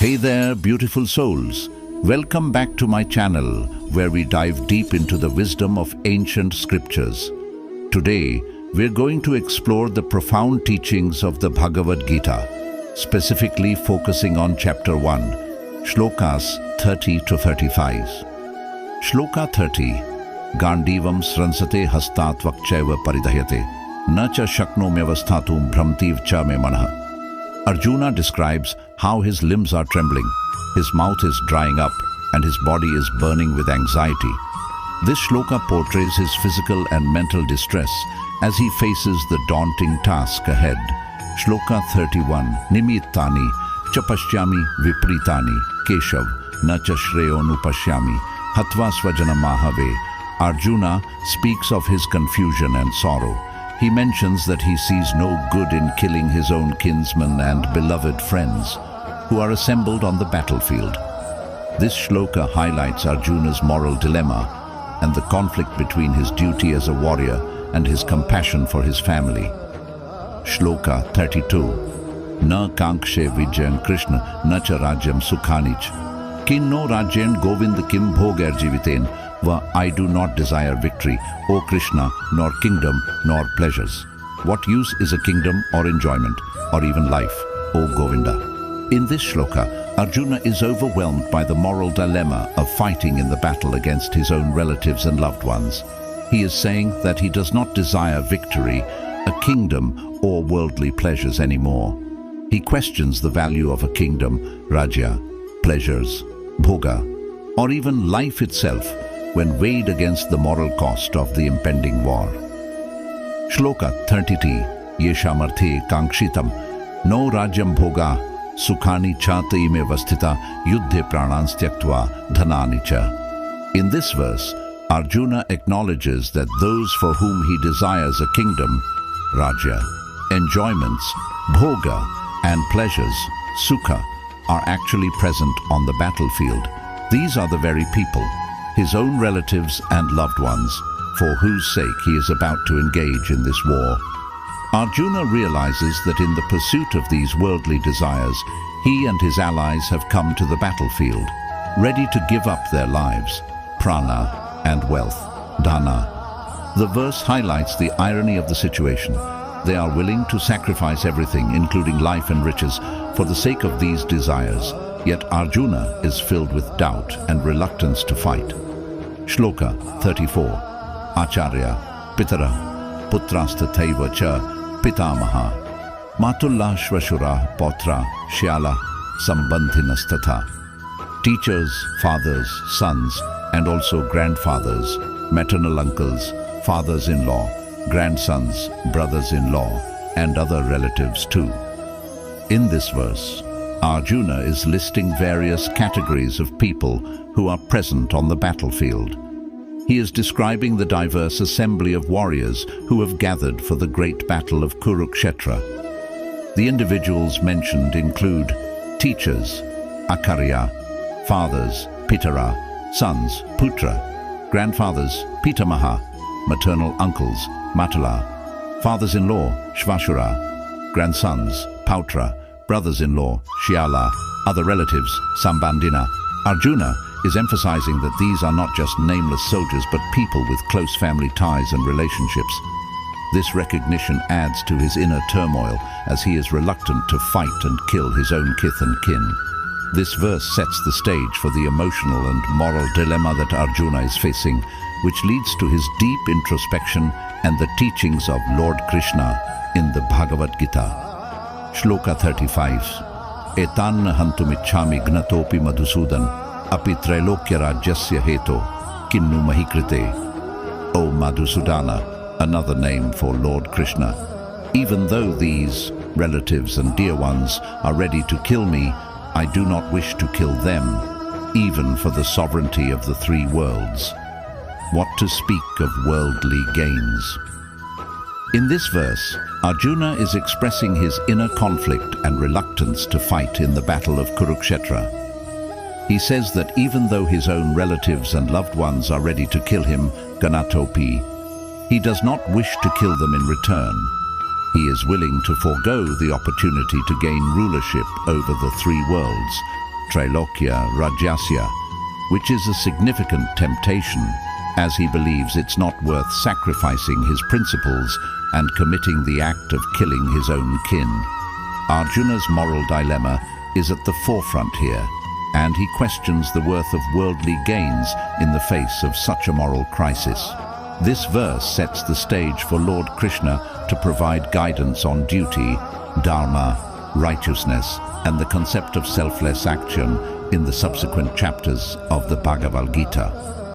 Hey there, beautiful souls. Welcome back to my channel, where we dive deep into the wisdom of ancient scriptures. Today, we're going to explore the profound teachings of the Bhagavad-Gita, specifically focusing on chapter 1, shlokas 30 to 35. Shloka 30, Gandivam sransate hastat vakchaiva paridhyate, na cha shaknomyavasthatum bhramtiv cha me manah. Arjuna describes how his limbs are trembling, his mouth is drying up, and his body is burning with anxiety. This shloka portrays his physical and mental distress as he faces the daunting task ahead. Shloka 31, Nimittani cha pashyami vipritani keshav na cha shreyonu pashyami hatva svajana mahave. Arjuna speaks of his confusion and sorrow. He mentions that he sees no good in killing his own kinsmen and beloved friends who are assembled on the battlefield. This shloka highlights Arjuna's moral dilemma and the conflict between his duty as a warrior and his compassion for his family. Shloka 32, Na kankshe vijayam Krishna na cha rajyam sukhanich, kin no rajyan govind kim bhogar jiviten. I do not desire victory, O Krishna, nor kingdom, nor pleasures. What use is a kingdom or enjoyment, or even life, O Govinda? In this shloka, Arjuna is overwhelmed by the moral dilemma of fighting in the battle against his own relatives and loved ones. He is saying that he does not desire victory, a kingdom, or worldly pleasures anymore. He questions the value of a kingdom, rajya, pleasures, bhoga, or even life itself, when weighed against the moral cost of the impending war. Shloka 30, Yeshamarthe Kankshitam, No Rajyam Bhoga, Sukhani Chata ime vastita, Yuddhe Pranans Tyaktva, Dhanani cha. In this verse, Arjuna acknowledges that those for whom he desires a kingdom, Rajya, enjoyments, Bhoga, and pleasures, Sukha, are actually present on the battlefield. These are the very people, his own relatives and loved ones, for whose sake he is about to engage in this war. Arjuna realizes that in the pursuit of these worldly desires, he and his allies have come to the battlefield, ready to give up their lives, prana, and wealth, dana. The verse highlights the irony of the situation. They are willing to sacrifice everything, including life and riches, for the sake of these desires. Yet Arjuna is filled with doubt and reluctance to fight. Shloka 34, Acharya, Pitara, Putrasta Taiva cha, Pitamaha, Matulla Shvashura, Potra, Shyala, Sambandhinastatha. Teachers, fathers, sons, and also grandfathers, maternal uncles, fathers-in-law, grandsons, brothers-in-law, and other relatives too. In this verse, Arjuna is listing various categories of people who are present on the battlefield. He is describing the diverse assembly of warriors who have gathered for the great battle of Kurukshetra. The individuals mentioned include teachers, Acharya, fathers, Pitara, sons, Putra, grandfathers, Pitamaha, maternal uncles, Matula, fathers-in-law, Shvashura, grandsons, Pautra, brothers-in-law, Shyala, other relatives, Sambandhina. Arjuna is emphasizing that these are not just nameless soldiers but people with close family ties and relationships. This recognition adds to his inner turmoil as he is reluctant to fight and kill his own kith and kin. This verse sets the stage for the emotional and moral dilemma that Arjuna is facing, which leads to his deep introspection and the teachings of Lord Krishna in the Bhagavad-Gita. Shloka 35, Etanna hantumichhami gnatopi madhusudan, api trailokya rajyasya heto, kinnu mahikrite. O Madhusudana, another name for Lord Krishna, even though these relatives and dear ones are ready to kill me, I do not wish to kill them, even for the sovereignty of the three worlds. What to speak of worldly gains? In this verse, Arjuna is expressing his inner conflict and reluctance to fight in the battle of Kurukshetra. He says that even though his own relatives and loved ones are ready to kill him, Ganatopi, he does not wish to kill them in return. He is willing to forego the opportunity to gain rulership over the three worlds, Trailokya Rajasya, which is a significant temptation, as he believes it's not worth sacrificing his principles and committing the act of killing his own kin. Arjuna's moral dilemma is at the forefront here, and he questions the worth of worldly gains in the face of such a moral crisis. This verse sets the stage for Lord Krishna to provide guidance on duty, dharma, righteousness, and the concept of selfless action in the subsequent chapters of the Bhagavad-Gita.